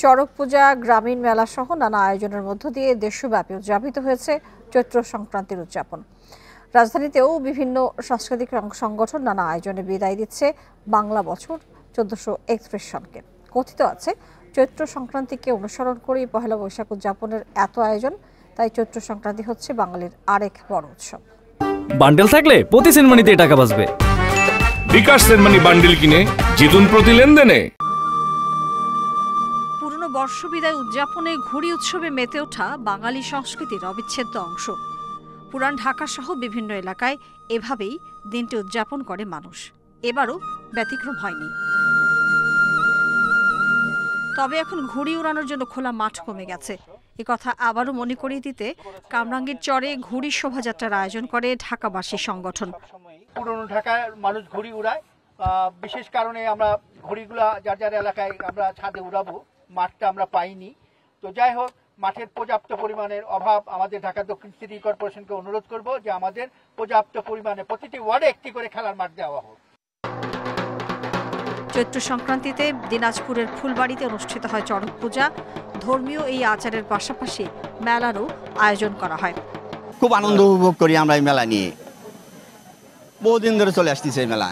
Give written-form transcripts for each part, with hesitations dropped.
চড়ক পূজা, গ্রামীণ মেলা সহ নানা আয়োজনের মধ্য দিয়ে দেশব্যাপী উদযাপিত হয়েছে চৈত্র সংক্রান্তির উদযাপন। রাজধানীতেও বিভিন্ন সাংস্কৃতিক সংগঠন নানা আয়োজনে বিদায় দিচ্ছে বাংলা বছর 1431 সনকে। কথিত আছে, চৈত্র সংক্রান্তিকে অনুসরণ করে পহেলা বৈশাখ উদযাপনের এত আয়োজন, তাই চৈত্র সংক্রান্তি হচ্ছে বাঙালির আরেক বড় উৎসব। বান্ডেল থাকলে প্রতি সেনমানিতে টাকা বাঁচবে। বিকাশ সেনমানি বান্ডেল কিনে জিতুন প্রতি লেনদেনে। পুরনো বর্ষ বিদায় উদযাপনে ঘুড়ি উৎসবে মেতে ওঠা বাঙালি সংস্কৃতির অবিচ্ছেদ্য অংশ। পুরান ঢাকা সহ বিভিন্ন এলাকায় এভাবেই দিনটি উদযাপন করে মানুষ। এবারও ব্যতিক্রম হয়নি। তবে এখন ঘুড়ি উড়ানোর জন্য খোলা মাঠ কমে গেছে। একথা আবারও মনে করিয়ে দিতে কামরাঙ্গীর চরে ঘুড়ি শোভাযাত্রার আয়োজন করে ঢাকাবাসী সংগঠন। পুরনো ঢাকার মানুষ ঘুড়ি উড়ায়, বিশেষ কারণে আমরা ঘুড়িগুলা যার যার এলাকায় আমরা ছাদে উড়াবো, মাঠটা আমরা পাইনি। তো যাই হোক, মাঠের পর্যাপ্ত পরিমাণের অভাব। আমাদের ঢাকা দক্ষিণ সিটি কর্পোরেশনকে অনুরোধ করব যে আমাদের পর্যাপ্ত পরিমাণে প্রতিটি ওয়ার্ডে একটি করে খেলার মাঠ দেওয়া হোক। চৈত্র সংক্রান্তিতে দিনাজপুরের ফুলবাড়িতে অনুষ্ঠিত হয় চড়ক পূজা। ধর্মীয় এই আচারের পাশাপাশি মেলারও আয়োজন করা হয়। খুব আনন্দ উপভোগ করি আমরা এই মেলা নিয়ে, বহুদিন ধরে চলে আসতেছে এই মেলা।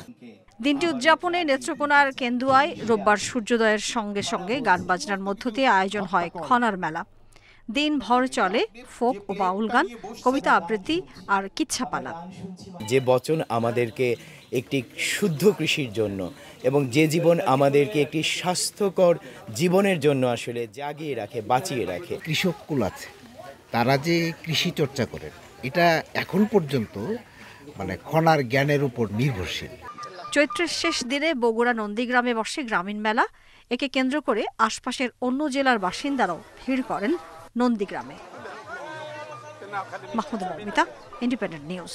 দিনটি উদযাপনে নেত্রকোনার কেন্দুয়ায় রোববার সূর্যোদয়ের সঙ্গে সঙ্গে গান বাজনার মধ্য দিয়ে আয়োজন হয় খনার মেলা। দিনভর চলে ফোক ও বাউল গান, কবিতা আবৃত্তি আর কিচ্ছাপালা। যে বচন আমাদেরকে একটি শুদ্ধ কৃষির জন্য এবং যে জীবন আমাদেরকে একটি স্বাস্থ্যকর জীবনের জন্য আসলে জাগিয়ে রাখে, বাঁচিয়ে রাখে। কৃষককুল আছে, তারা যে কৃষি চর্চা করেন, এটা এখন পর্যন্ত খনার জ্ঞানের উপর নির্ভরশীল। চৈত্রের শেষ দিনে বগুড়া নন্দীগ্রামে বসে গ্রামীণ মেলা। একে কেন্দ্র করে আশপাশের অন্য জেলার বাসিন্দারাও ভিড় করেন নন্দীগ্রামে। Mahmudul Momita, independent news.